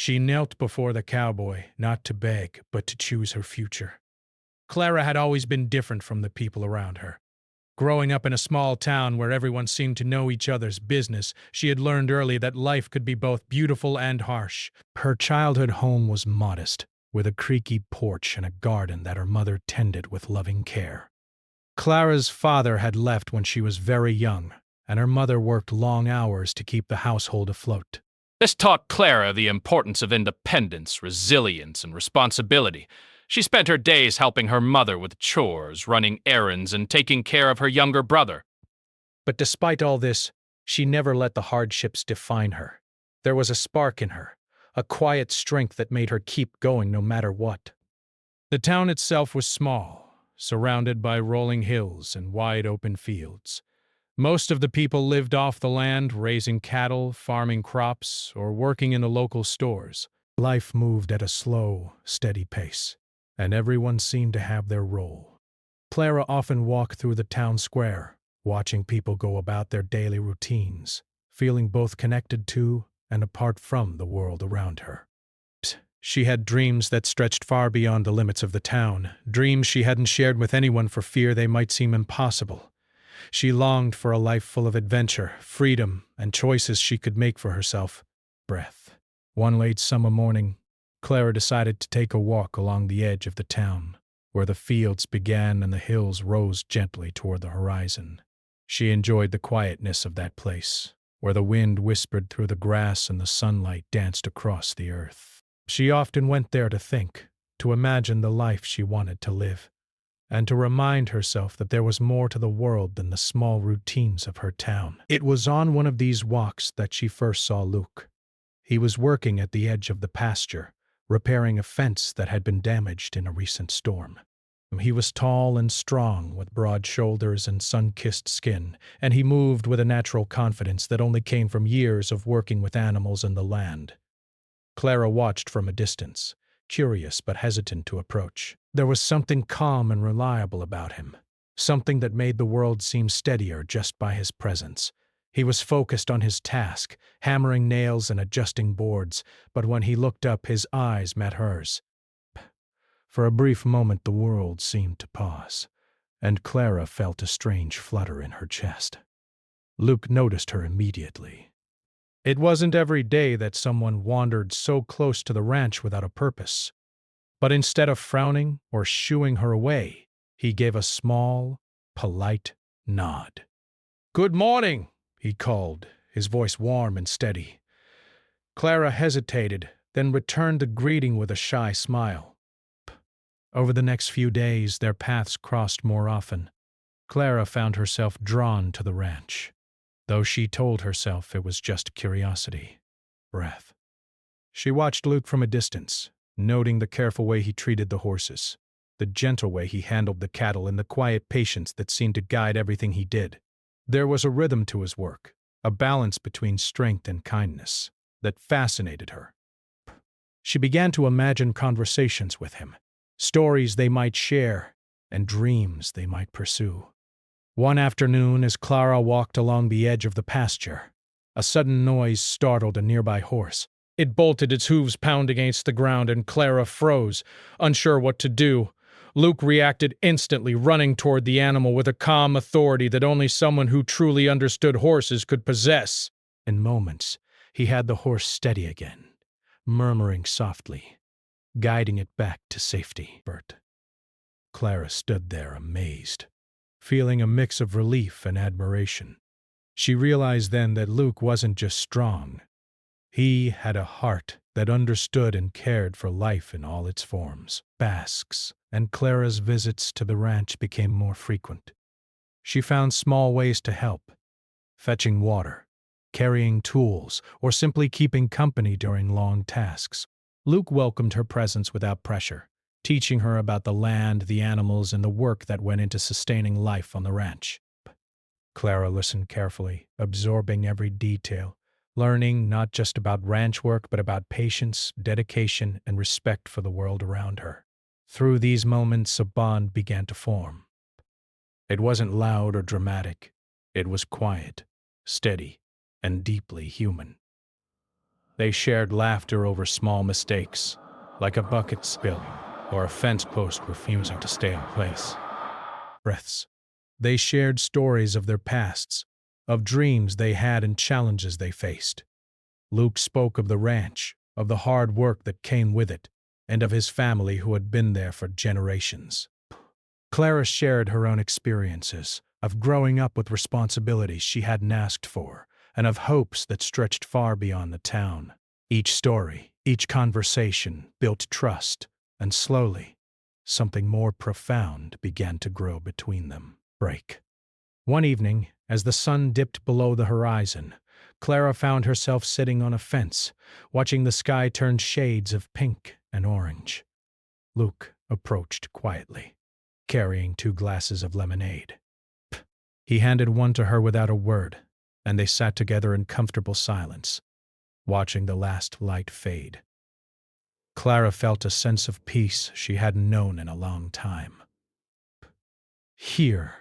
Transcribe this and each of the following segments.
She knelt before the cowboy, not to beg, but to choose her future. Clara had always been different from the people around her. Growing up in a small town where everyone seemed to know each other's business, she had learned early that life could be both beautiful and harsh. Her childhood home was modest, with a creaky porch and a garden that her mother tended with loving care. Clara's father had left when she was very young, and her mother worked long hours to keep the household afloat. This taught Clara the importance of independence, resilience, and responsibility. She spent her days helping her mother with chores, running errands, and taking care of her younger brother. But despite all this, she never let the hardships define her. There was a spark in her, a quiet strength that made her keep going no matter what. The town itself was small, surrounded by rolling hills and wide open fields. Most of the people lived off the land, raising cattle, farming crops, or working in the local stores. Life moved at a slow, steady pace, and everyone seemed to have their role. Clara often walked through the town square, watching people go about their daily routines, feeling both connected to and apart from the world around her. She had dreams that stretched far beyond the limits of the town, dreams she hadn't shared with anyone for fear they might seem impossible. She longed for a life full of adventure, freedom, and choices she could make for herself. Breath. One late summer morning, Clara decided to take a walk along the edge of the town, where the fields began and the hills rose gently toward the horizon. She enjoyed the quietness of that place, where the wind whispered through the grass and the sunlight danced across the earth. She often went there to think, to imagine the life she wanted to live, and to remind herself that there was more to the world than the small routines of her town. It was on one of these walks that she first saw Luke. He was working at the edge of the pasture, repairing a fence that had been damaged in a recent storm. He was tall and strong, with broad shoulders and sun-kissed skin, and he moved with a natural confidence that only came from years of working with animals and the land. Clara watched from a distance, curious but hesitant to approach. There was something calm and reliable about him, something that made the world seem steadier just by his presence. He was focused on his task, hammering nails and adjusting boards, but when he looked up, his eyes met hers. For a brief moment the world seemed to pause, and Clara felt a strange flutter in her chest. Luke noticed her immediately. It wasn't every day that someone wandered so close to the ranch without a purpose. But instead of frowning or shooing her away, he gave a small, polite nod. "Good morning," he called, his voice warm and steady. Clara hesitated, then returned the greeting with a shy smile. Over the next few days, their paths crossed more often. Clara found herself drawn to the ranch, though she told herself it was just curiosity. Breath. She watched Luke from a distance, noting the careful way he treated the horses, the gentle way he handled the cattle, and the quiet patience that seemed to guide everything he did. There was a rhythm to his work, a balance between strength and kindness, that fascinated her. She began to imagine conversations with him, stories they might share, and dreams they might pursue. One afternoon, as Clara walked along the edge of the pasture, a sudden noise startled a nearby horse. It bolted, its hooves pounding against the ground, and Clara froze, unsure what to do. Luke reacted instantly, running toward the animal with a calm authority that only someone who truly understood horses could possess. In moments, he had the horse steady again, murmuring softly, guiding it back to safety. Clara stood there amazed, feeling a mix of relief and admiration. She realized then that Luke wasn't just strong. He had a heart that understood and cared for life in all its forms. Basques, and Clara's visits to the ranch became more frequent. She found small ways to help, fetching water, carrying tools, or simply keeping company during long tasks. Luke welcomed her presence without pressure, teaching her about the land, the animals, and the work that went into sustaining life on the ranch. Clara listened carefully, absorbing every detail, learning not just about ranch work but about patience, dedication, and respect for the world around her. Through these moments, a bond began to form. It wasn't loud or dramatic. It was quiet, steady, and deeply human. They shared laughter over small mistakes, like a bucket spill or a fence post refusing to stay in place. Breaths. They shared stories of their pasts, of dreams they had and challenges they faced. Luke spoke of the ranch, of the hard work that came with it, and of his family who had been there for generations. Clara shared her own experiences, of growing up with responsibilities she hadn't asked for, and of hopes that stretched far beyond the town. Each story, each conversation built trust, and slowly, something more profound began to grow between them. Break. One evening, as the sun dipped below the horizon, Clara found herself sitting on a fence, watching the sky turn shades of pink and orange. Luke approached quietly, carrying 2 glasses of lemonade. He handed one to her without a word, and they sat together in comfortable silence, watching the last light fade. Clara felt a sense of peace she hadn't known in a long time. Here,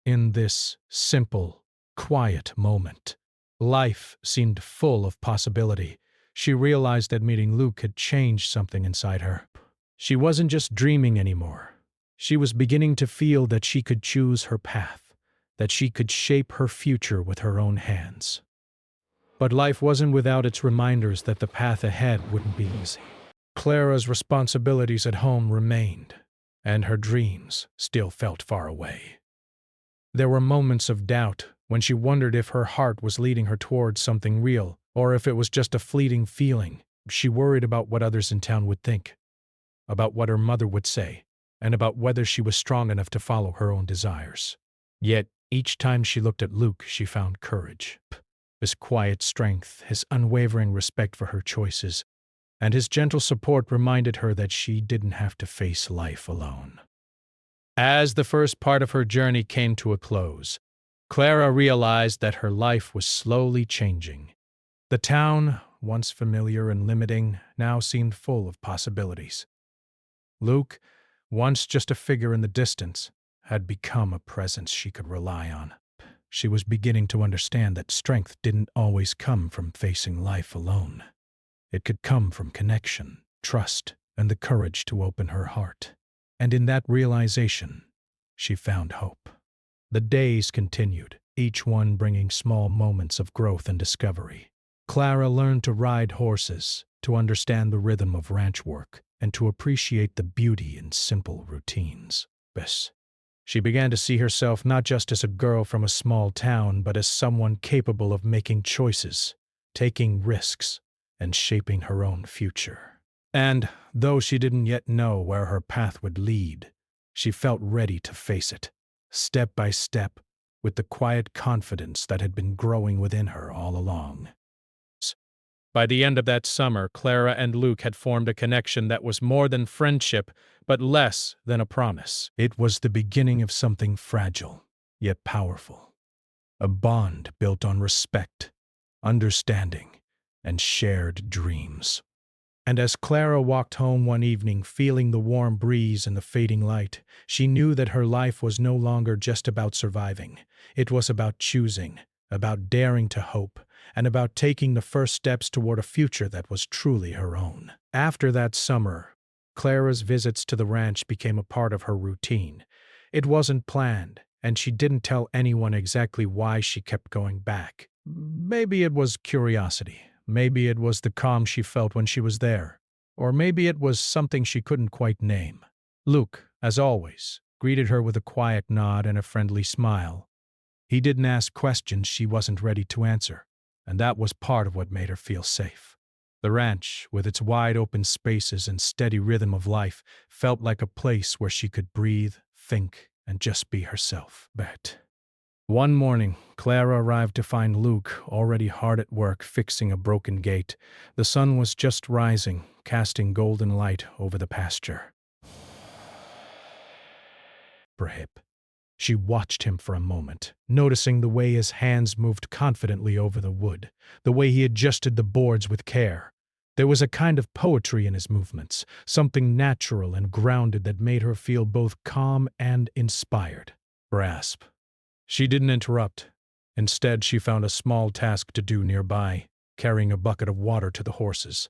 in this simple, quiet moment, life seemed full of possibility. She realized that meeting Luke had changed something inside her. She wasn't just dreaming anymore. She was beginning to feel that she could choose her path, that she could shape her future with her own hands. But life wasn't without its reminders that the path ahead wouldn't be easy. Clara's responsibilities at home remained, and her dreams still felt far away. There were moments of doubt when she wondered if her heart was leading her towards something real, or if it was just a fleeting feeling. She worried about what others in town would think, about what her mother would say, and about whether she was strong enough to follow her own desires. Yet, each time she looked at Luke, she found courage. His quiet strength, his unwavering respect for her choices, and his gentle support reminded her that she didn't have to face life alone. As the first part of her journey came to a close, Clara realized that her life was slowly changing. The town, once familiar and limiting, now seemed full of possibilities. Luke, once just a figure in the distance, had become a presence she could rely on. She was beginning to understand that strength didn't always come from facing life alone. It could come from connection, trust, and the courage to open her heart. And in that realization, she found hope. The days continued, each one bringing small moments of growth and discovery. Clara learned to ride horses, to understand the rhythm of ranch work, and to appreciate the beauty in simple routines. She began to see herself not just as a girl from a small town, but as someone capable of making choices, taking risks, and shaping her own future. And, though she didn't yet know where her path would lead, she felt ready to face it, step by step, with the quiet confidence that had been growing within her all along. By the end of that summer, Clara and Luke had formed a connection that was more than friendship, but less than a promise. It was the beginning of something fragile, yet powerful. A bond built on respect, understanding, and shared dreams. And as Clara walked home one evening, feeling the warm breeze and the fading light, she knew that her life was no longer just about surviving. It was about choosing, about daring to hope, and about taking the first steps toward a future that was truly her own. After that summer, Clara's visits to the ranch became a part of her routine. It wasn't planned, and she didn't tell anyone exactly why she kept going back. Maybe it was curiosity. Maybe it was the calm she felt when she was there. Or maybe it was something she couldn't quite name. Luke, as always, greeted her with a quiet nod and a friendly smile. He didn't ask questions she wasn't ready to answer, and that was part of what made her feel safe. The ranch, with its wide open spaces and steady rhythm of life, felt like a place where she could breathe, think, and just be herself. But one morning, Clara arrived to find Luke already hard at work fixing a broken gate. The sun was just rising, casting golden light over the pasture. She watched him for a moment, noticing the way his hands moved confidently over the wood, the way he adjusted the boards with care. There was a kind of poetry in his movements, something natural and grounded that made her feel both calm and inspired. Grasp. She didn't interrupt. Instead, she found a small task to do nearby, carrying a bucket of water to the horses.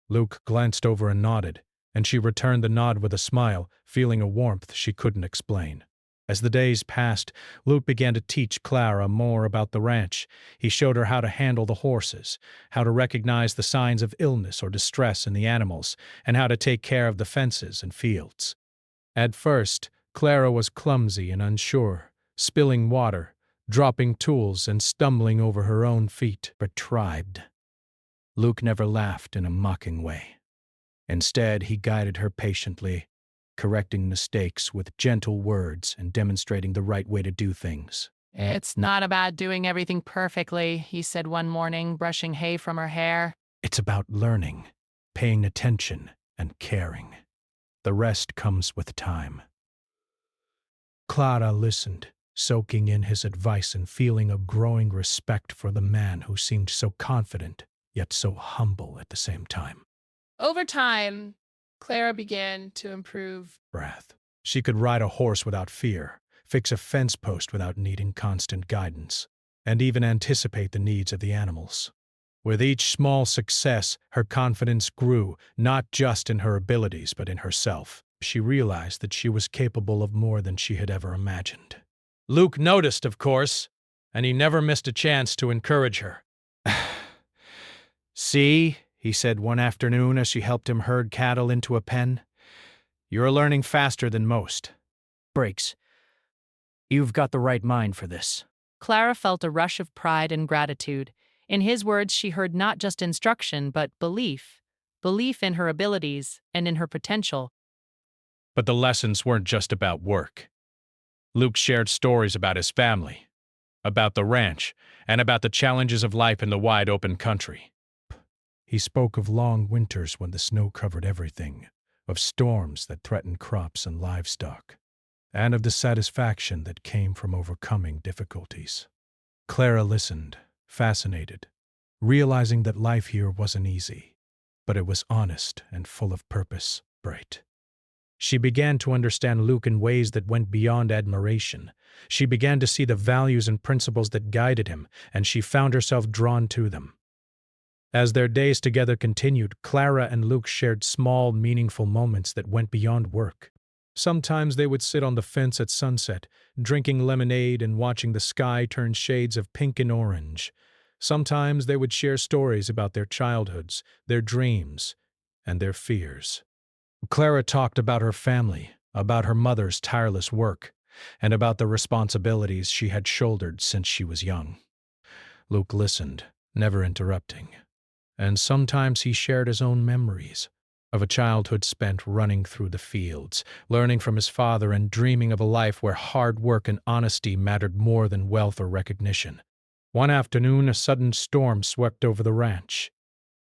Luke glanced over and nodded, and she returned the nod with a smile, feeling a warmth she couldn't explain. As the days passed, Luke began to teach Clara more about the ranch. He showed her how to handle the horses, how to recognize the signs of illness or distress in the animals, and how to take care of the fences and fields. At first, Clara was clumsy and unsure, spilling water, dropping tools, and stumbling over her own feet, but tried. Luke never laughed in a mocking way. Instead, he guided her patiently, correcting mistakes with gentle words and demonstrating the right way to do things. "It's not about doing everything perfectly," he said one morning, brushing hay from her hair. It's about learning, paying attention, and caring. The rest comes with time. Clara listened, soaking in his advice and feeling a growing respect for the man who seemed so confident, yet so humble at the same time. Over time, Clara began to improve. Breath. She could ride a horse without fear, fix a fence post without needing constant guidance, and even anticipate the needs of the animals. With each small success, her confidence grew, not just in her abilities, but in herself. She realized that she was capable of more than she had ever imagined. Luke noticed, of course, and he never missed a chance to encourage her. "See," he said one afternoon as she helped him herd cattle into a pen, "you're learning faster than most. Breaks. You've got the right mind for this." Clara felt a rush of pride and gratitude. In his words, she heard not just instruction, but belief. Belief in her abilities and in her potential. But the lessons weren't just about work. Luke shared stories about his family, about the ranch, and about the challenges of life in the wide open country. He spoke of long winters when the snow covered everything, of storms that threatened crops and livestock, and of the satisfaction that came from overcoming difficulties. Clara listened, fascinated, realizing that life here wasn't easy, but it was honest and full of purpose, bright. She began to understand Luke in ways that went beyond admiration. She began to see the values and principles that guided him, and she found herself drawn to them. As their days together continued, Clara and Luke shared small, meaningful moments that went beyond work. Sometimes they would sit on the fence at sunset, drinking lemonade and watching the sky turn shades of pink and orange. Sometimes they would share stories about their childhoods, their dreams, and their fears. Clara talked about her family, about her mother's tireless work, and about the responsibilities she had shouldered since she was young. Luke listened, never interrupting, and sometimes he shared his own memories of a childhood spent running through the fields, learning from his father and dreaming of a life where hard work and honesty mattered more than wealth or recognition. One afternoon, a sudden storm swept over the ranch.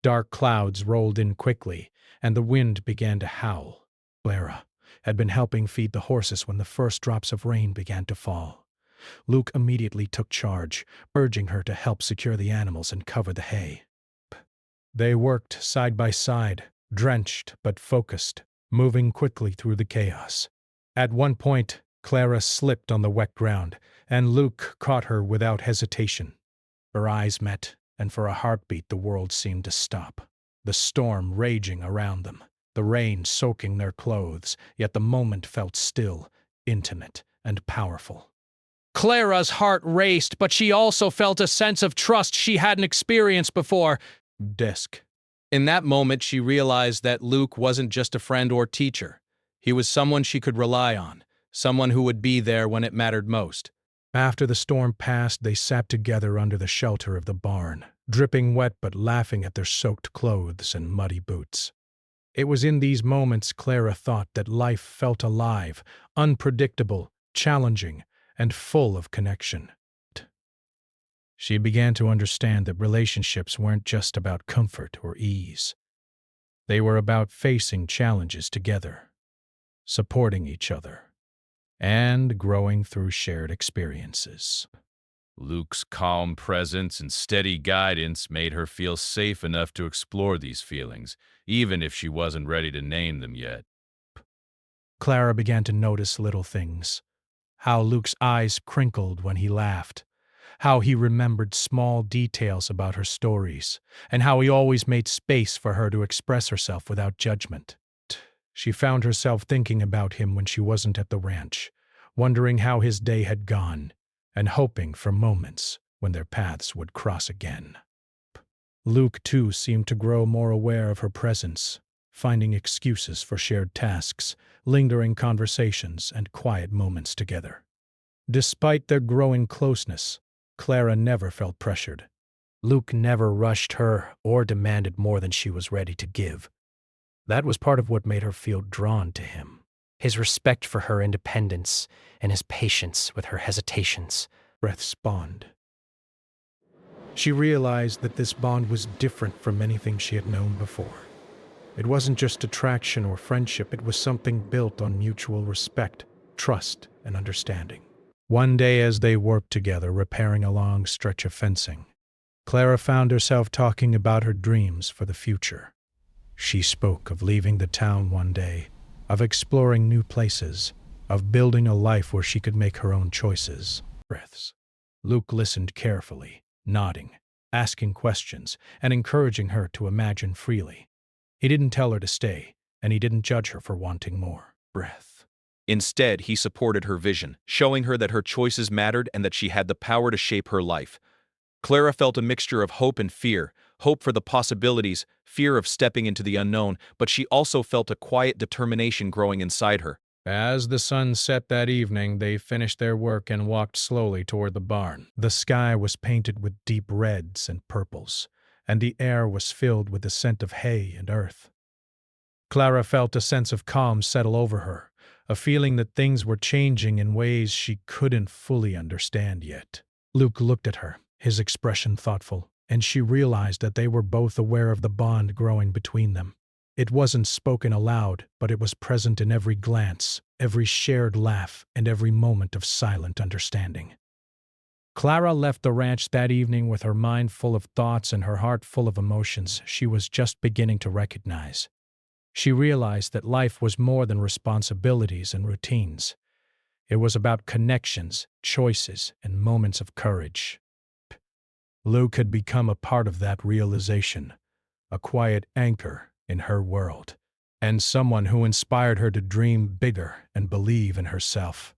Dark clouds rolled in quickly, and the wind began to howl. Clara had been helping feed the horses when the first drops of rain began to fall. Luke immediately took charge, urging her to help secure the animals and cover the hay. They worked side by side, drenched but focused, moving quickly through the chaos. At one point, Clara slipped on the wet ground, and Luke caught her without hesitation. Her eyes met, and for a heartbeat the world seemed to stop. The storm raging around them, the rain soaking their clothes, yet the moment felt still, intimate, and powerful. Clara's heart raced, but she also felt a sense of trust she hadn't experienced before. Desk. In that moment, she realized that Luke wasn't just a friend or teacher. He was someone she could rely on, someone who would be there when it mattered most. After the storm passed, they sat together under the shelter of the barn, dripping wet but laughing at their soaked clothes and muddy boots. It was in these moments Clara thought that life felt alive, unpredictable, challenging, and full of connection. She began to understand that relationships weren't just about comfort or ease. They were about facing challenges together, supporting each other, and growing through shared experiences. Luke's calm presence and steady guidance made her feel safe enough to explore these feelings, even if she wasn't ready to name them yet. Clara began to notice little things. How Luke's eyes crinkled when he laughed, how he remembered small details about her stories, and how he always made space for her to express herself without judgment. She found herself thinking about him when she wasn't at the ranch, wondering how his day had gone, and hoping for moments when their paths would cross again. Luke, too, seemed to grow more aware of her presence, finding excuses for shared tasks, lingering conversations, and quiet moments together. Despite their growing closeness, Clara never felt pressured. Luke never rushed her or demanded more than she was ready to give. That was part of what made her feel drawn to him. His respect for her independence and his patience with her hesitations. Breath's bond. She realized that this bond was different from anything she had known before. It wasn't just attraction or friendship, it was something built on mutual respect, trust, and understanding. One day as they worked together repairing a long stretch of fencing, Clara found herself talking about her dreams for the future. She spoke of leaving the town one day, of exploring new places, of building a life where she could make her own choices. Breaths. Luke listened carefully, nodding, asking questions, and encouraging her to imagine freely. He didn't tell her to stay, and he didn't judge her for wanting more. Breath. Instead, he supported her vision, showing her that her choices mattered and that she had the power to shape her life. Clara felt a mixture of hope and fear, hope for the possibilities, fear of stepping into the unknown, but she also felt a quiet determination growing inside her. As the sun set that evening, they finished their work and walked slowly toward the barn. The sky was painted with deep reds and purples, and the air was filled with the scent of hay and earth. Clara felt a sense of calm settle over her, a feeling that things were changing in ways she couldn't fully understand yet. Luke looked at her, his expression thoughtful, and she realized that they were both aware of the bond growing between them. It wasn't spoken aloud, but it was present in every glance, every shared laugh, and every moment of silent understanding. Clara left the ranch that evening with her mind full of thoughts and her heart full of emotions she was just beginning to recognize. She realized that life was more than responsibilities and routines. It was about connections, choices, and moments of courage. Luke had become a part of that realization, a quiet anchor in her world, and someone who inspired her to dream bigger and believe in herself.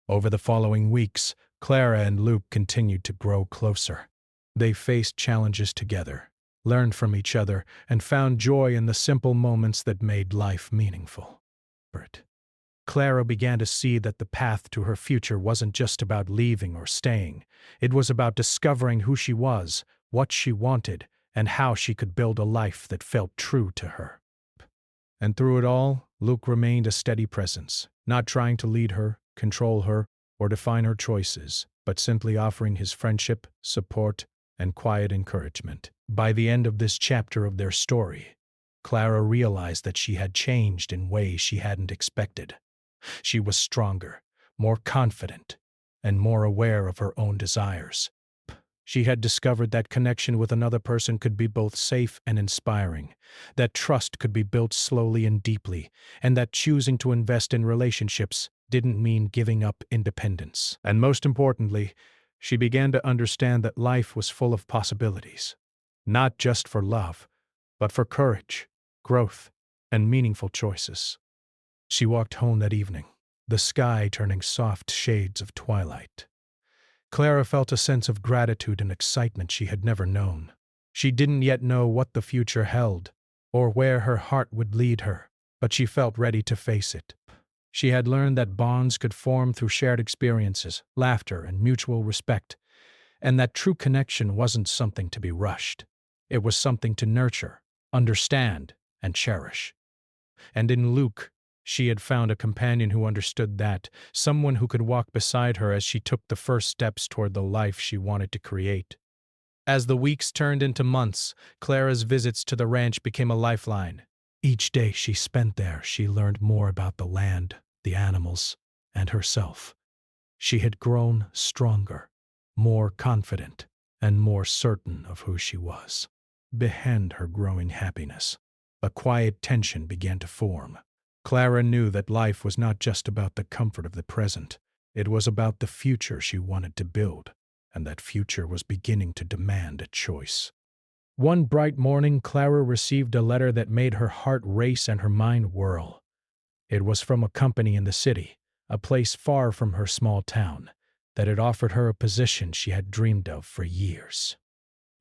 Over the following weeks, Clara and Luke continued to grow closer. They faced challenges together, learned from each other, and found joy in the simple moments that made life meaningful. Clara began to see that the path to her future wasn't just about leaving or staying. It was about discovering who she was, what she wanted, and how she could build a life that felt true to her. And through it all, Luke remained a steady presence, not trying to lead her, control her, or define her choices, but simply offering his friendship, support, and quiet encouragement. By the end of this chapter of their story, Clara realized that she had changed in ways she hadn't expected. She was stronger, more confident, and more aware of her own desires. She had discovered that connection with another person could be both safe and inspiring, that trust could be built slowly and deeply, and that choosing to invest in relationships didn't mean giving up independence. And most importantly, she began to understand that life was full of possibilities, not just for love, but for courage, growth, and meaningful choices. She walked home that evening, the sky turning soft shades of twilight. Clara felt a sense of gratitude and excitement she had never known. She didn't yet know what the future held, or where her heart would lead her, but she felt ready to face it. She had learned that bonds could form through shared experiences, laughter, and mutual respect, and that true connection wasn't something to be rushed. It was something to nurture, understand, and cherish. And in Luke, she had found a companion who understood that, someone who could walk beside her as she took the first steps toward the life she wanted to create. As the weeks turned into months, Clara's visits to the ranch became a lifeline. Each day she spent there, she learned more about the land, the animals, and herself. She had grown stronger, more confident, and more certain of who she was. Behind her growing happiness, a quiet tension began to form. Clara knew that life was not just about the comfort of the present. It was about the future she wanted to build. and that future was beginning to demand a choice. One bright morning, Clara received a letter that made her heart race and her mind whirl. It was from a company in the city, a place far from her small town, that had offered her a position she had dreamed of for years.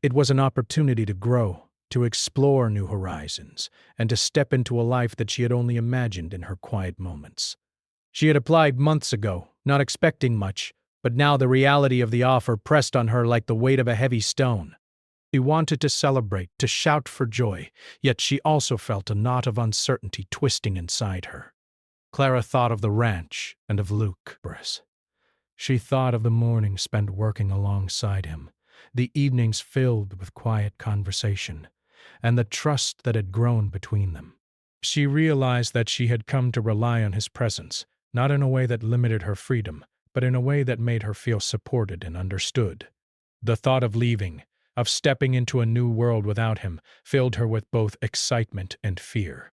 It was an opportunity to grow, to explore new horizons, and to step into a life that she had only imagined in her quiet moments. She had applied months ago, not expecting much, but now the reality of the offer pressed on her like the weight of a heavy stone. She wanted to celebrate, to shout for joy, yet she also felt a knot of uncertainty twisting inside her. Clara thought of the ranch and of Luke. She thought of the mornings spent working alongside him, the evenings filled with quiet conversation, and the trust that had grown between them. She realized that she had come to rely on his presence, not in a way that limited her freedom, but in a way that made her feel supported and understood. The thought of leaving, of stepping into a new world without him, filled her with both excitement and fear.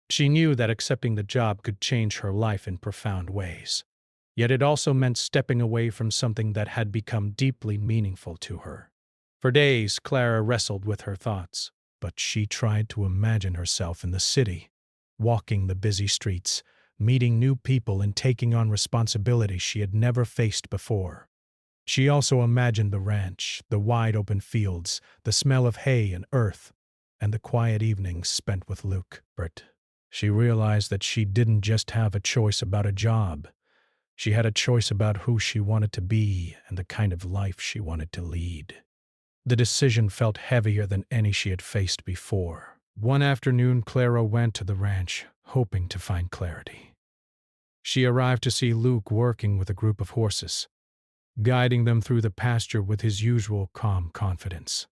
She knew that accepting the job could change her life in profound ways. Yet it also meant stepping away from something that had become deeply meaningful to her. For days, Clara wrestled with her thoughts, but she tried to imagine herself in the city, walking the busy streets, meeting new people and taking on responsibilities she had never faced before. She also imagined the ranch, the wide open fields, the smell of hay and earth, and the quiet evenings spent with Luke. But she realized that she didn't just have a choice about a job. She had a choice about who she wanted to be and the kind of life she wanted to lead. The decision felt heavier than any she had faced before. One afternoon, Clara went to the ranch, hoping to find clarity. She arrived to see Luke working with a group of horses, guiding them through the pasture with his usual calm confidence.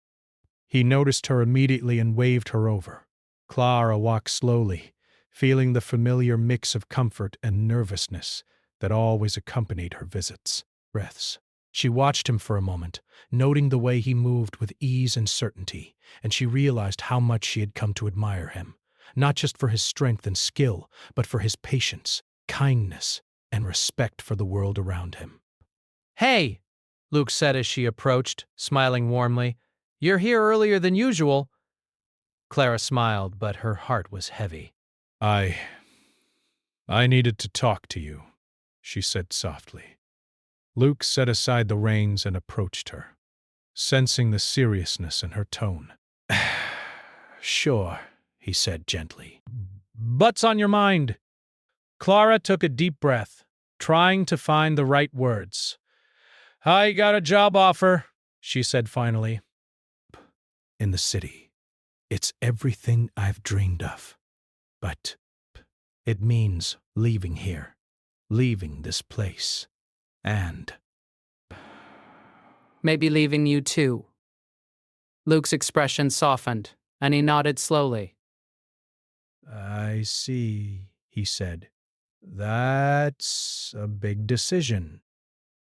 He noticed her immediately and waved her over. Clara walked slowly, feeling the familiar mix of comfort and nervousness that always accompanied her visits. Breaths. She watched him for a moment, noting the way he moved with ease and certainty, and she realized how much she had come to admire him, not just for his strength and skill, but for his patience, kindness, and respect for the world around him. "Hey," Luke said as she approached, smiling warmly. "You're here earlier than usual." Clara smiled, but her heart was heavy. I needed to talk to you," she said softly. Luke set aside the reins and approached her, sensing the seriousness in her tone. "Sure," he said gently. "What's on your mind?" Clara took a deep breath, trying to find the right words. "I got a job offer," she said finally. "In the city. It's everything I've dreamed of. But it means leaving here, leaving this place, and "Maybe leaving you too." Luke's expression softened, and he nodded slowly. I see," he said. "That's a big decision."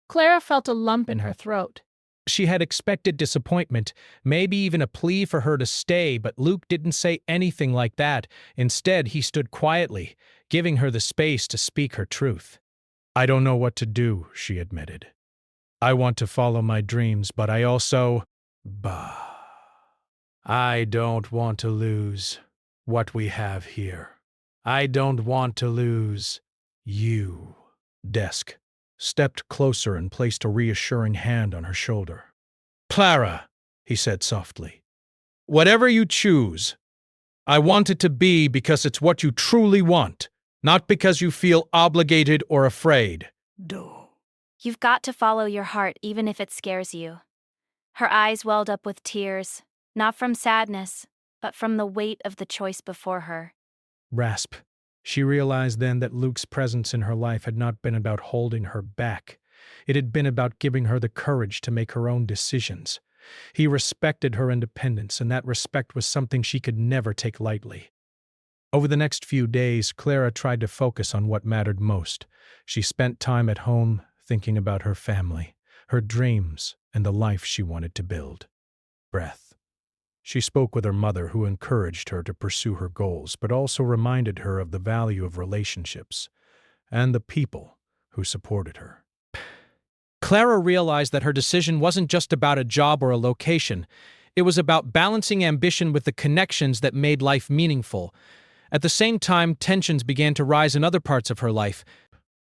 Clara felt a lump in her throat. She had expected disappointment, maybe even a plea for her to stay, but Luke didn't say anything like that. Instead, he stood quietly, giving her the space to speak her truth. "I don't know what to do," she admitted. "I want to follow my dreams, but I also... I don't want to lose what we have here. I don't want to lose you." Desk stepped closer and placed a reassuring hand on her shoulder. "Clara," he said softly, "whatever you choose, I want it to be because it's what you truly want, not because you feel obligated or afraid." You've got to follow your heart even if it scares you. Her eyes welled up with tears, not from sadness, but from the weight of the choice before her. Rasp. She realized then that Luke's presence in her life had not been about holding her back. It had been about giving her the courage to make her own decisions. He respected her independence, and that respect was something she could never take lightly. Over the next few days, Clara tried to focus on what mattered most. She spent time at home thinking about her family, her dreams, and the life she wanted to build. Breath. She spoke with her mother, who encouraged her to pursue her goals, but also reminded her of the value of relationships and the people who supported her. Clara realized that her decision wasn't just about a job or a location. It was about balancing ambition with the connections that made life meaningful. At the same time, tensions began to rise in other parts of her life.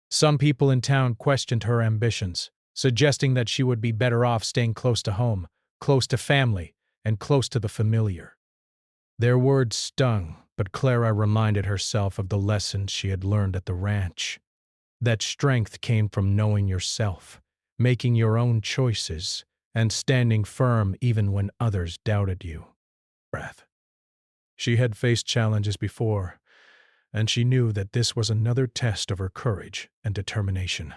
Some people in town questioned her ambitions, suggesting that she would be better off staying close to home, close to family, and close to the familiar. Their words stung, but Clara reminded herself of the lessons she had learned at the ranch. That strength came from knowing yourself, making your own choices, and standing firm even when others doubted you. Breath. She had faced challenges before, and she knew that this was another test of her courage and determination.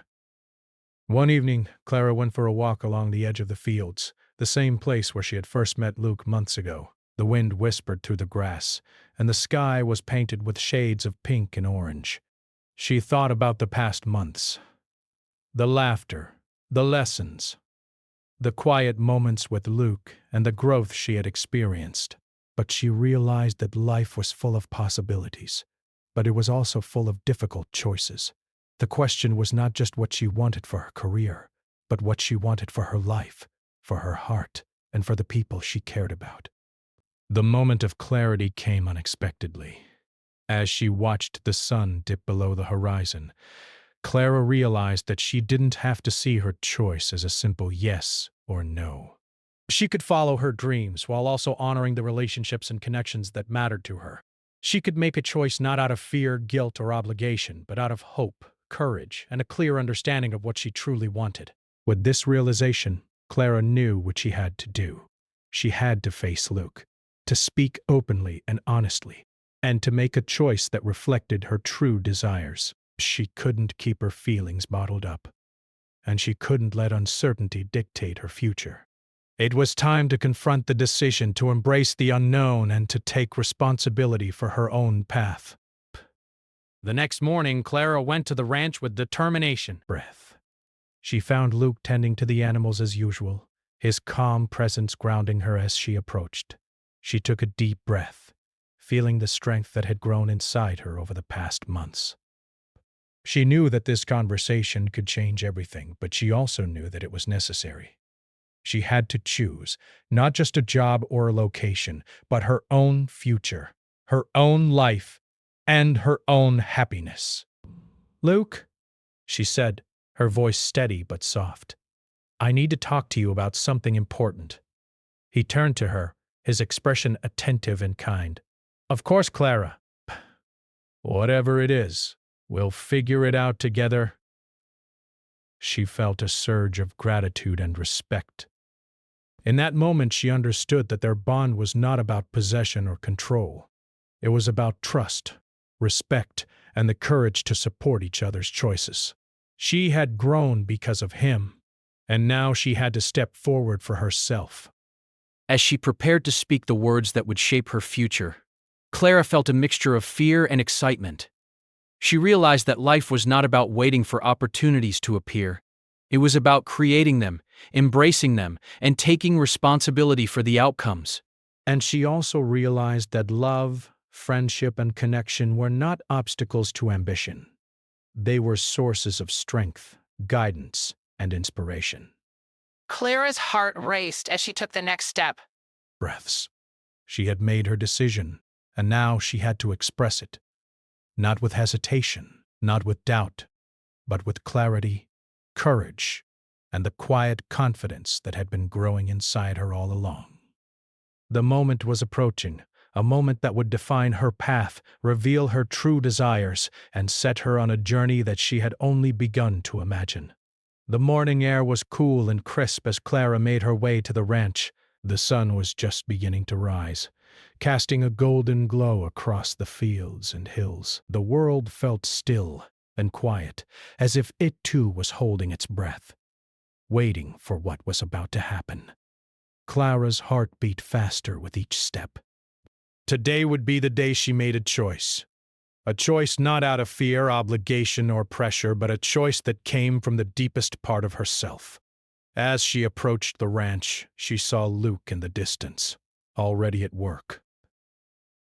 One evening, Clara went for a walk along the edge of the fields, the same place where she had first met Luke months ago. The wind whispered through the grass, and the sky was painted with shades of pink and orange. She thought about the past months, the laughter, the lessons, the quiet moments with Luke, and the growth she had experienced. But she realized that life was full of possibilities, but it was also full of difficult choices. The question was not just what she wanted for her career, but what she wanted for her life, for her heart, and for the people she cared about. The moment of clarity came unexpectedly. As she watched the sun dip below the horizon, Clara realized that she didn't have to see her choice as a simple yes or no. She could follow her dreams while also honoring the relationships and connections that mattered to her. She could make a choice not out of fear, guilt, or obligation, but out of hope, courage, and a clear understanding of what she truly wanted. With this realization, Clara knew what she had to do. She had to face Luke, to speak openly and honestly, and to make a choice that reflected her true desires. She couldn't keep her feelings bottled up, and she couldn't let uncertainty dictate her future. It was time to confront the decision, to embrace the unknown, and to take responsibility for her own path. The next morning, Clara went to the ranch with determination. She found Luke tending to the animals as usual, his calm presence grounding her as she approached. She took a deep breath, feeling the strength that had grown inside her over the past months. She knew that this conversation could change everything, but she also knew that it was necessary. She had to choose, not just a job or a location, but her own future, her own life, and her own happiness. "Luke," she said, her voice steady but soft, "I need to talk to you about something important." He turned to her, his expression attentive and kind. "Of course, Clara. Whatever it is, we'll figure it out together." She felt a surge of gratitude and respect. In that moment, she understood that their bond was not about possession or control. It was about trust, respect, and the courage to support each other's choices. She had grown because of him, and now she had to step forward for herself. As she prepared to speak the words that would shape her future, Clara felt a mixture of fear and excitement. She realized that life was not about waiting for opportunities to appear. It was about creating them, embracing them, and taking responsibility for the outcomes. And she also realized that love, friendship, and connection were not obstacles to ambition. They were sources of strength, guidance, and inspiration. Clara's heart raced as she took the next step. Breaths. She had made her decision, and now she had to express it. Not with hesitation, not with doubt, but with clarity, courage, and the quiet confidence that had been growing inside her all along. The moment was approaching, a moment that would define her path, reveal her true desires, and set her on a journey that she had only begun to imagine. The morning air was cool and crisp as Clara made her way to the ranch. The sun was just beginning to rise, casting a golden glow across the fields and hills. The world felt still and quiet, as if it too was holding its breath, waiting for what was about to happen. Clara's heart beat faster with each step. Today would be the day she made a choice. A choice not out of fear, obligation, or pressure, but a choice that came from the deepest part of herself. As she approached the ranch, she saw Luke in the distance, already at work.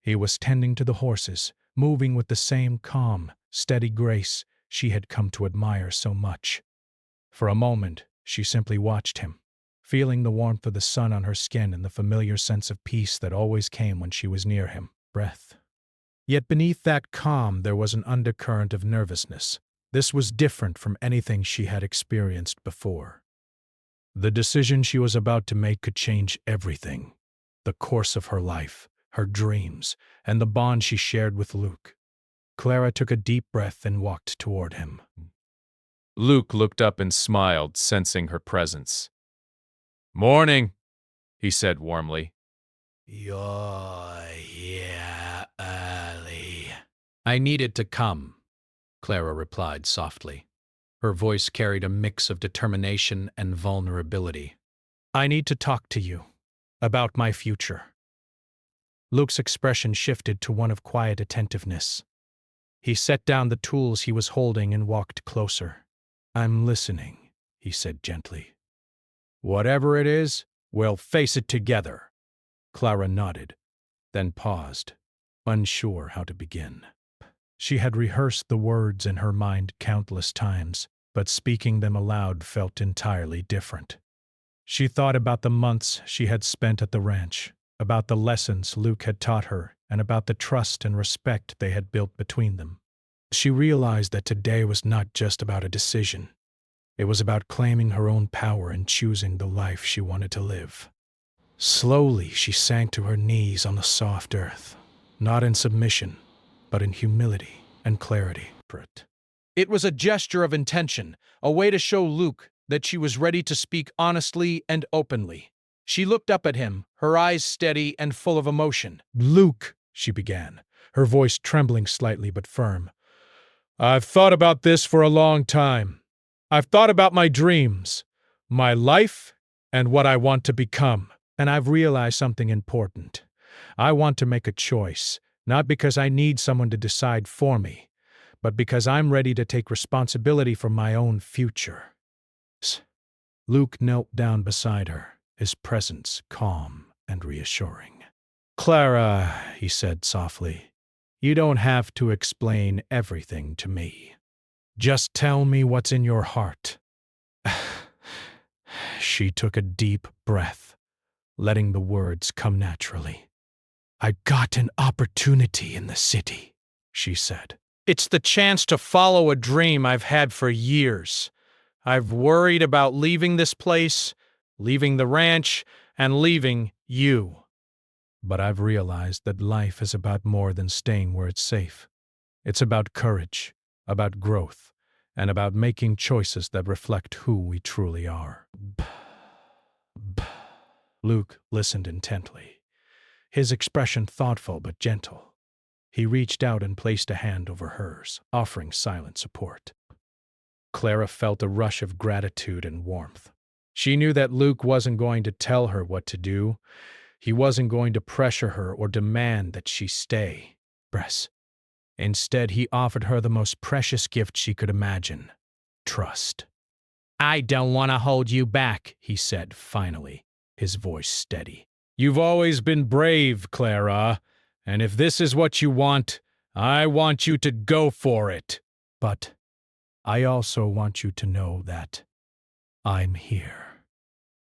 He was tending to the horses, moving with the same calm, steady grace she had come to admire so much. For a moment, She simply watched him, feeling the warmth of the sun on her skin and the familiar sense of peace that always came when she was near him. Breath. Yet beneath that calm there was an undercurrent of nervousness. This was different from anything she had experienced before. The decision she was about to make could change everything. The course of her life, her dreams, and the bond she shared with Luke. Clara took a deep breath and walked toward him. Luke looked up and smiled, sensing her presence. "Morning," he said warmly. "You're here early." "I needed to come," Clara replied softly. Her voice carried a mix of determination and vulnerability. "I need to talk to you about my future." Luke's expression shifted to one of quiet attentiveness. He set down the tools he was holding and walked closer. "I'm listening," he said gently. "Whatever it is, we'll face it together." Clara nodded, then paused, unsure how to begin. She had rehearsed the words in her mind countless times, but speaking them aloud felt entirely different. She thought about the months she had spent at the ranch, about the lessons Luke had taught her, and about the trust and respect they had built between them. She realized that today was not just about a decision. It was about claiming her own power and choosing the life she wanted to live. Slowly, she sank to her knees on the soft earth, not in submission, but in humility and clarity. It was a gesture of intention, a way to show Luke that she was ready to speak honestly and openly. She looked up at him, her eyes steady and full of emotion. "Luke," she began, her voice trembling slightly but firm. "I've thought about this for a long time. I've thought about my dreams, my life, and what I want to become. And I've realized something important. I want to make a choice, not because I need someone to decide for me, but because I'm ready to take responsibility for my own future." Luke knelt down beside her, his presence calm and reassuring. "Clara," he said softly, "you don't have to explain everything to me. Just tell me what's in your heart." She took a deep breath, letting the words come naturally. "I got an opportunity in the city," she said. "It's the chance to follow a dream I've had for years. I've worried about leaving this place, leaving the ranch, and leaving you. But I've realized that life is about more than staying where it's safe. It's about courage, about growth, and about making choices that reflect who we truly are." Luke listened intently, his expression thoughtful but gentle. He reached out and placed a hand over hers, offering silent support. Clara felt a rush of gratitude and warmth. She knew that Luke wasn't going to tell her what to do. He wasn't going to pressure her or demand that she stay. Instead, he offered her the most precious gift she could imagine: trust. "I don't want to hold you back," he said finally, his voice steady. "You've always been brave, Clara, and if this is what you want, I want you to go for it. But I also want you to know that I'm here."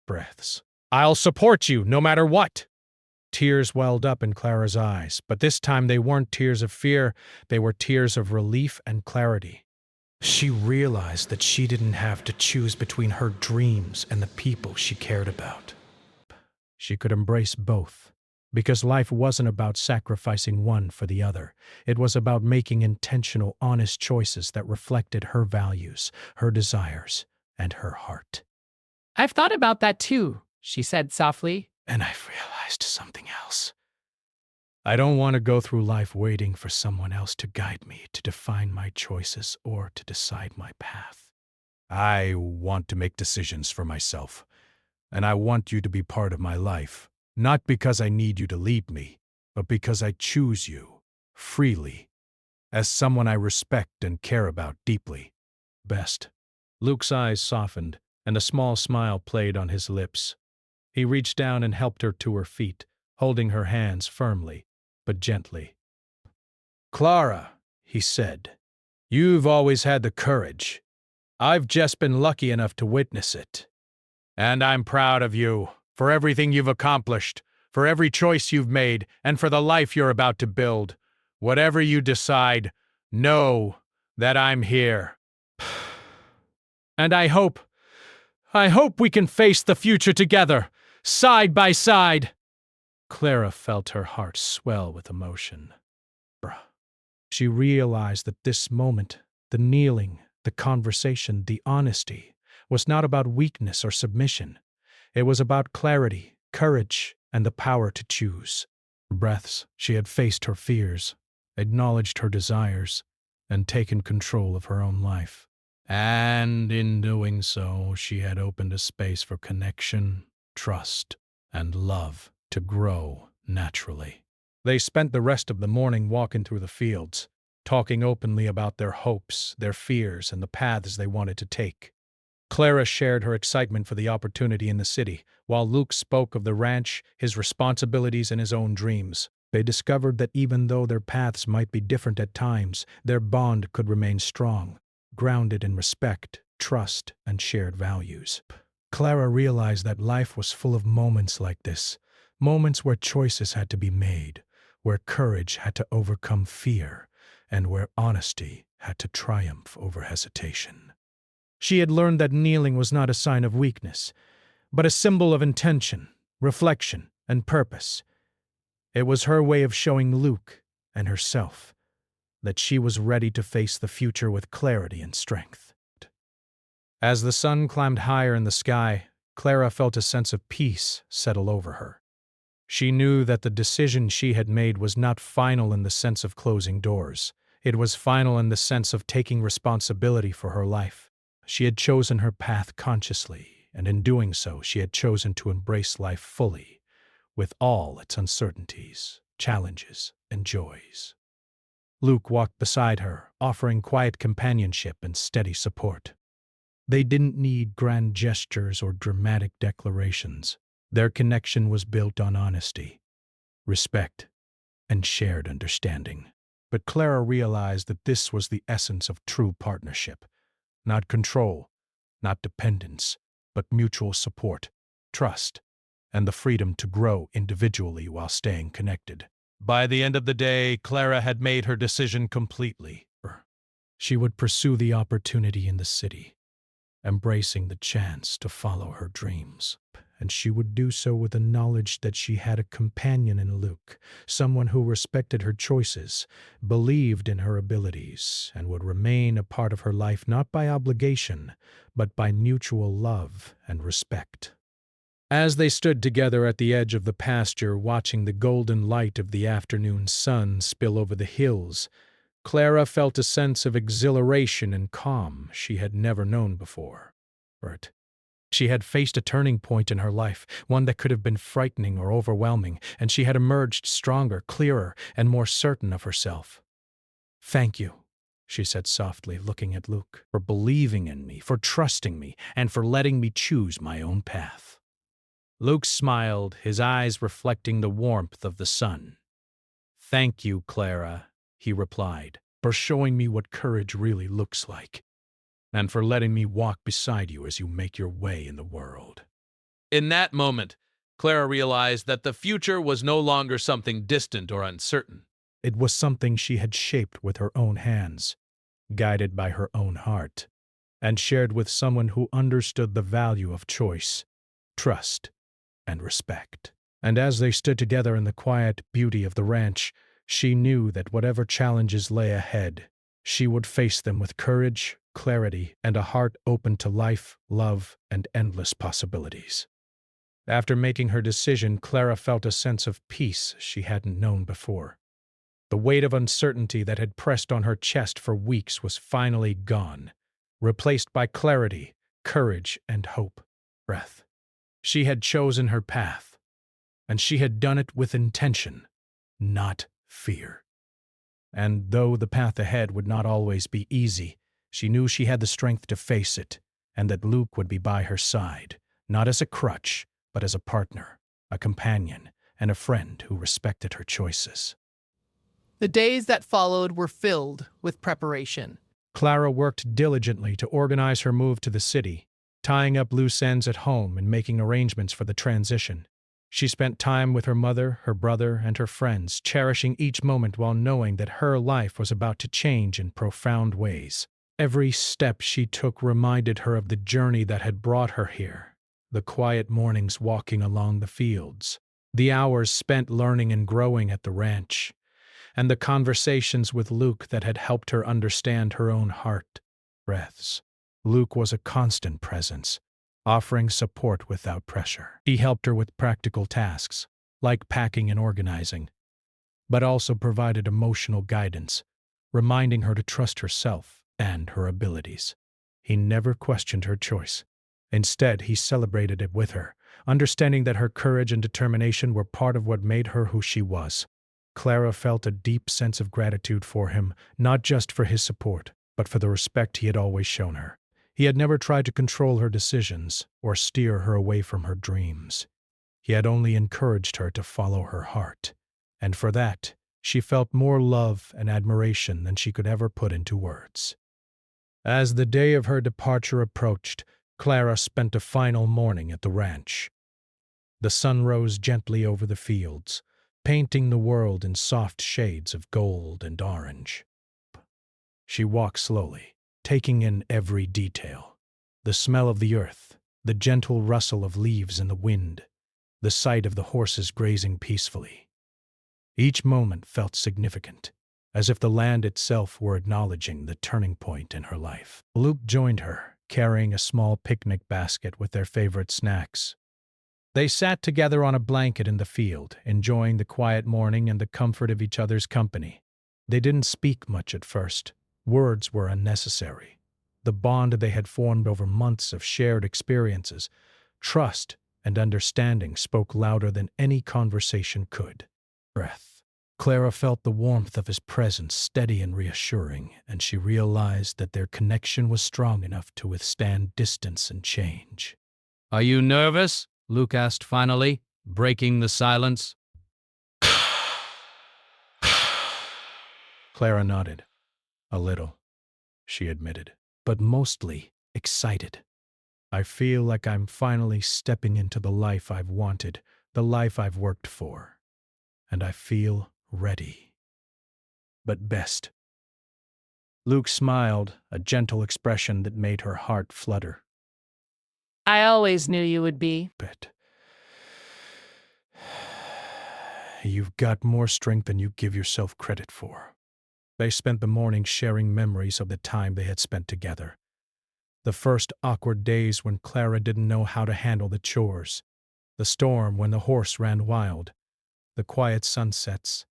Breaths. "I'll support you, no matter what." Tears welled up in Clara's eyes, but this time they weren't tears of fear, they were tears of relief and clarity. She realized that she didn't have to choose between her dreams and the people she cared about. She could embrace both, because life wasn't about sacrificing one for the other. It was about making intentional, honest choices that reflected her values, her desires, and her heart. "I've thought about that too," she said softly. "And I've realized something else. I don't want to go through life waiting for someone else to guide me, to define my choices, or to decide my path. I want to make decisions for myself, and I want you to be part of my life, not because I need you to lead me, but because I choose you, freely, as someone I respect and care about deeply. Best." Luke's eyes softened, and a small smile played on his lips. He reached down and helped her to her feet, holding her hands firmly, but gently. "Clara," he said, "you've always had the courage. I've just been lucky enough to witness it. And I'm proud of you for everything you've accomplished, for every choice you've made, and for the life you're about to build. Whatever you decide, know that I'm here. And I hope we can face the future together, side by side. Clara felt her heart swell with emotion. She realized that this moment, the kneeling, the conversation, the honesty, was not about weakness or submission. It was about clarity, courage, and the power to choose. For breaths, she had faced her fears, acknowledged her desires, and taken control of her own life. And in doing so, she had opened a space for connection, trust, and love to grow naturally. They spent the rest of the morning walking through the fields, talking openly about their hopes, their fears, and the paths they wanted to take. Clara shared her excitement for the opportunity in the city, while Luke spoke of the ranch, his responsibilities, and his own dreams. They discovered that even though their paths might be different at times, their bond could remain strong, grounded in respect, trust, and shared values. Clara realized that life was full of moments like this, moments where choices had to be made, where courage had to overcome fear, and where honesty had to triumph over hesitation. She had learned that kneeling was not a sign of weakness, but a symbol of intention, reflection, and purpose. It was her way of showing Luke and herself that she was ready to face the future with clarity and strength. As the sun climbed higher in the sky, Clara felt a sense of peace settle over her. She knew that the decision she had made was not final in the sense of closing doors. It was final in the sense of taking responsibility for her life. She had chosen her path consciously, and in doing so, she had chosen to embrace life fully, with all its uncertainties, challenges, and joys. Luke walked beside her, offering quiet companionship and steady support. They didn't need grand gestures or dramatic declarations. Their connection was built on honesty, respect, and shared understanding. But Clara realized that this was the essence of true partnership. Not control, not dependence, but mutual support, trust, and the freedom to grow individually while staying connected. By the end of the day, Clara had made her decision completely. She would pursue the opportunity in the city, embracing the chance to follow her dreams. And she would do so with the knowledge that she had a companion in Luke, someone who respected her choices, believed in her abilities, and would remain a part of her life not by obligation, but by mutual love and respect. As they stood together at the edge of the pasture, watching the golden light of the afternoon sun spill over the hills, Clara felt a sense of exhilaration and calm she had never known before. She had faced a turning point in her life, one that could have been frightening or overwhelming, and she had emerged stronger, clearer, and more certain of herself. "Thank you," she said softly, looking at Luke, "for believing in me, for trusting me, and for letting me choose my own path." Luke smiled, his eyes reflecting the warmth of the sun. "Thank you, Clara," he replied, "for showing me what courage really looks like, and for letting me walk beside you as you make your way in the world." In that moment, Clara realized that the future was no longer something distant or uncertain. It was something she had shaped with her own hands, guided by her own heart, and shared with someone who understood the value of choice, trust, and respect. And as they stood together in the quiet beauty of the ranch, she knew that whatever challenges lay ahead, she would face them with courage, clarity, and a heart open to life, love, and endless possibilities. After making her decision, Clara felt a sense of peace she hadn't known before. The weight of uncertainty that had pressed on her chest for weeks was finally gone, replaced by clarity, courage, and hope. Breath. She had chosen her path, and she had done it with intention, not fear. And though the path ahead would not always be easy, she knew she had the strength to face it, and that Luke would be by her side, not as a crutch, but as a partner, a companion, and a friend who respected her choices. The days that followed were filled with preparation. Clara worked diligently to organize her move to the city, tying up loose ends at home and making arrangements for the transition. She spent time with her mother, her brother, and her friends, cherishing each moment while knowing that her life was about to change in profound ways. Every step she took reminded her of the journey that had brought her here. The quiet mornings walking along the fields, the hours spent learning and growing at the ranch, and the conversations with Luke that had helped her understand her own heart breaths. Luke was a constant presence, offering support without pressure. He helped her with practical tasks, like packing and organizing, but also provided emotional guidance, reminding her to trust herself and her abilities. He never questioned her choice. Instead, he celebrated it with her, understanding that her courage and determination were part of what made her who she was. Clara felt a deep sense of gratitude for him, not just for his support, but for the respect he had always shown her. He had never tried to control her decisions or steer her away from her dreams. He had only encouraged her to follow her heart, and for that, she felt more love and admiration than she could ever put into words. As the day of her departure approached, Clara spent a final morning at the ranch. The sun rose gently over the fields, painting the world in soft shades of gold and orange. She walked slowly, taking in every detail. The smell of the earth, the gentle rustle of leaves in the wind, the sight of the horses grazing peacefully. Each moment felt significant, as if the land itself were acknowledging the turning point in her life. Luke joined her, carrying a small picnic basket with their favorite snacks. They sat together on a blanket in the field, enjoying the quiet morning and the comfort of each other's company. They didn't speak much at first. Words were unnecessary. The bond they had formed over months of shared experiences, trust, and understanding spoke louder than any conversation could. Breath. Clara felt the warmth of his presence steady and reassuring, and she realized that their connection was strong enough to withstand distance and change. "Are you nervous?" Luke asked finally, breaking the silence. Clara nodded. A little, she admitted, but mostly excited. I feel like I'm finally stepping into the life I've wanted, the life I've worked for. And I feel ready. But best. Luke smiled, a gentle expression that made her heart flutter. I always knew you would be. But you've got more strength than you give yourself credit for. They spent the morning sharing memories of the time they had spent together. The first awkward days when Clara didn't know how to handle the chores, the storm when the horse ran wild, the quiet sunsets,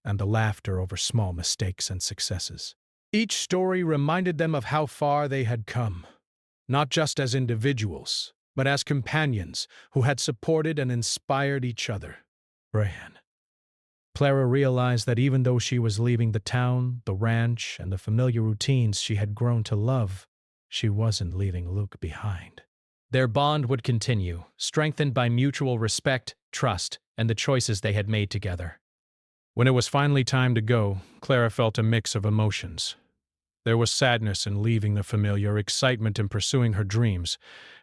and the laughter over small mistakes and successes. Each story reminded them of how far they had come, not just as individuals, but as companions who had supported and inspired each other. Brian. Clara realized that even though she was leaving the town, the ranch, and the familiar routines she had grown to love, she wasn't leaving Luke behind. Their bond would continue, strengthened by mutual respect, trust, and the choices they had made together. When it was finally time to go, Clara felt a mix of emotions. There was sadness in leaving the familiar, excitement in pursuing her dreams,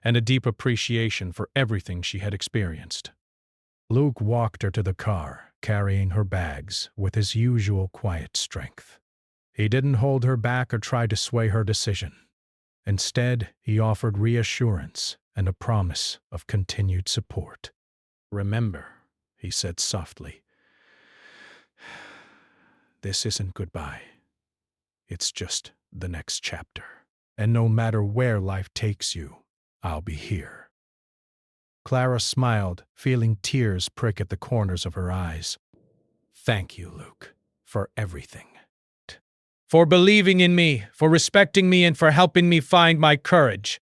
and a deep appreciation for everything she had experienced. Luke walked her to the car, carrying her bags with his usual quiet strength. He didn't hold her back or try to sway her decision. Instead, he offered reassurance and a promise of continued support. "Remember," he said softly, "this isn't goodbye. It's just the next chapter. And no matter where life takes you, I'll be here." Clara smiled, feeling tears prick at the corners of her eyes. "Thank you, Luke, for everything. For believing in me, for respecting me, and for helping me find my courage."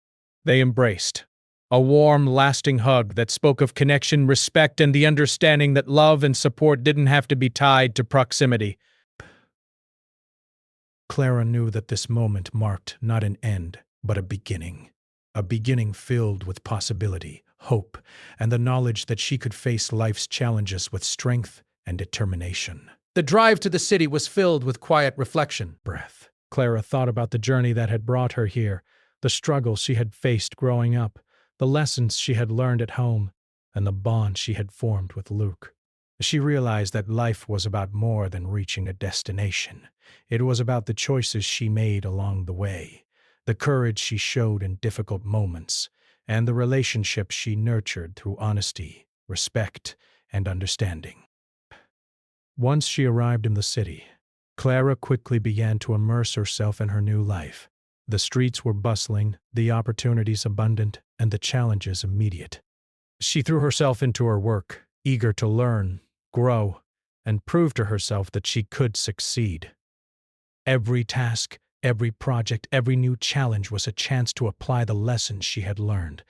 They embraced, a warm, lasting hug that spoke of connection, respect, and the understanding that love and support didn't have to be tied to proximity. Clara knew that this moment marked not an end, but a beginning filled with possibility, hope, and the knowledge that she could face life's challenges with strength and determination. The drive to the city was filled with quiet reflection. Clara thought about the journey that had brought her here, the struggles she had faced growing up, the lessons she had learned at home, and the bond she had formed with Luke. She realized that life was about more than reaching a destination. It was about the choices she made along the way, the courage she showed in difficult moments, and the relationships she nurtured through honesty, respect, and understanding. Once she arrived in the city, Clara quickly began to immerse herself in her new life. The streets were bustling, the opportunities abundant, and the challenges immediate. She threw herself into her work, eager to learn, grow, and prove to herself that she could succeed. Every task, every project, every new challenge was a chance to apply the lessons she had learned,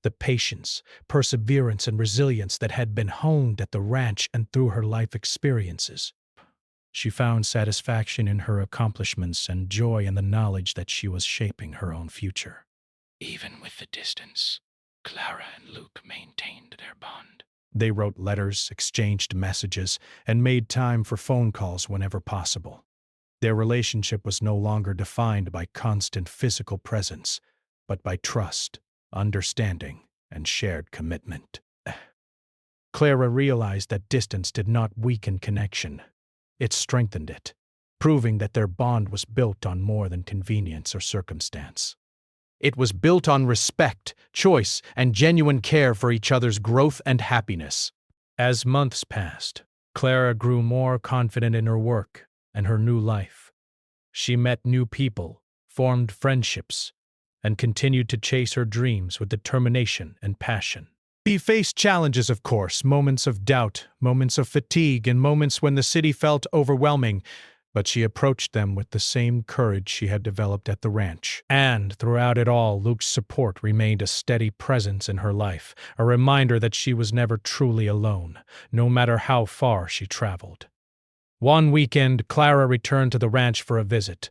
the patience, perseverance, and resilience that had been honed at the ranch and through her life experiences. She found satisfaction in her accomplishments and joy in the knowledge that she was shaping her own future. Even with the distance, Clara and Luke maintained their bond. They wrote letters, exchanged messages, and made time for phone calls whenever possible. Their relationship was no longer defined by constant physical presence, but by trust, understanding, and shared commitment. Clara realized that distance did not weaken connection. It strengthened it, proving that their bond was built on more than convenience or circumstance. It was built on respect, choice, and genuine care for each other's growth and happiness. As months passed, Clara grew more confident in her work and her new life. She met new people, formed friendships, and continued to chase her dreams with determination and passion. She faced challenges, of course, moments of doubt, moments of fatigue, and moments when the city felt overwhelming, but she approached them with the same courage she had developed at the ranch. And throughout it all, Luke's support remained a steady presence in her life, a reminder that she was never truly alone, no matter how far she traveled. One weekend, Clara returned to the ranch for a visit.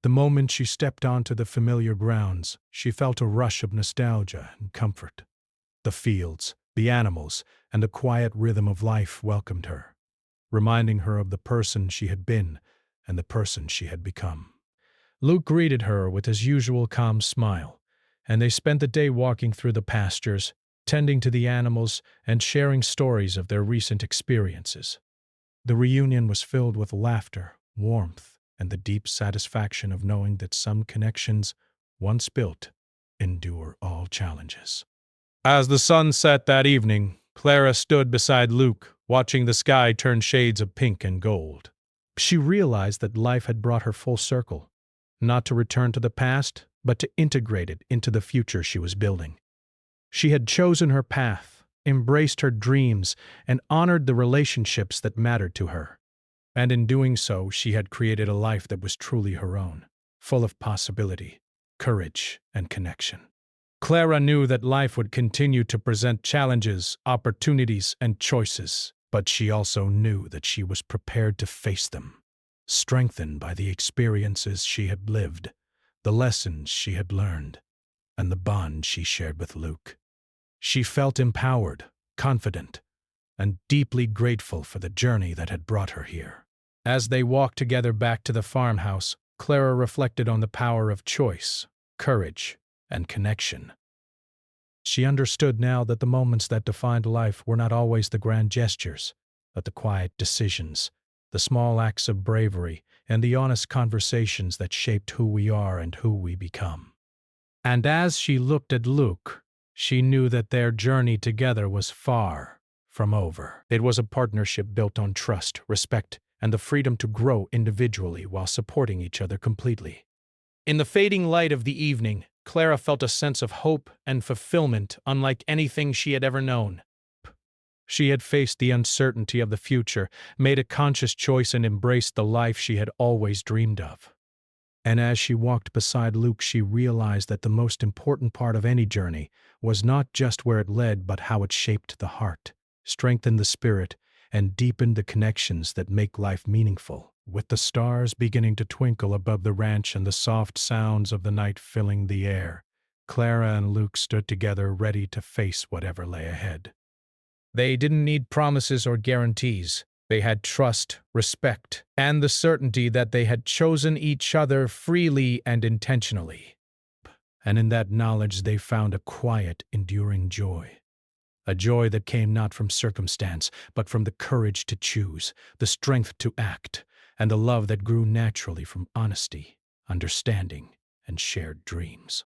The moment she stepped onto the familiar grounds, she felt a rush of nostalgia and comfort. The fields, the animals, and the quiet rhythm of life welcomed her, reminding her of the person she had been and the person she had become. Luke greeted her with his usual calm smile, and they spent the day walking through the pastures, tending to the animals, and sharing stories of their recent experiences. The reunion was filled with laughter, warmth, and the deep satisfaction of knowing that some connections, once built, endure all challenges. As the sun set that evening, Clara stood beside Luke, watching the sky turn shades of pink and gold. She realized that life had brought her full circle, not to return to the past, but to integrate it into the future she was building. She had chosen her path, embraced her dreams, and honored the relationships that mattered to her. And in doing so, she had created a life that was truly her own, full of possibility, courage, and connection. Clara knew that life would continue to present challenges, opportunities, and choices, but she also knew that she was prepared to face them, strengthened by the experiences she had lived, the lessons she had learned, and the bond she shared with Luke. She felt empowered, confident, and deeply grateful for the journey that had brought her here. As they walked together back to the farmhouse, Clara reflected on the power of choice, courage, and connection. She understood now that the moments that defined life were not always the grand gestures, but the quiet decisions, the small acts of bravery, and the honest conversations that shaped who we are and who we become. And as she looked at Luke, she knew that their journey together was far from over. It was a partnership built on trust, respect, and the freedom to grow individually while supporting each other completely. In the fading light of the evening, Clara felt a sense of hope and fulfillment unlike anything she had ever known. She had faced the uncertainty of the future, made a conscious choice, and embraced the life she had always dreamed of. And as she walked beside Luke, she realized that the most important part of any journey was not just where it led, but how it shaped the heart, strengthened the spirit, and deepened the connections that make life meaningful. With the stars beginning to twinkle above the ranch and the soft sounds of the night filling the air, Clara and Luke stood together, ready to face whatever lay ahead. They didn't need promises or guarantees. They had trust, respect, and the certainty that they had chosen each other freely and intentionally. and in that knowledge they found a quiet, enduring joy. A joy that came not from circumstance, but from the courage to choose, the strength to act, and the love that grew naturally from honesty, understanding, and shared dreams.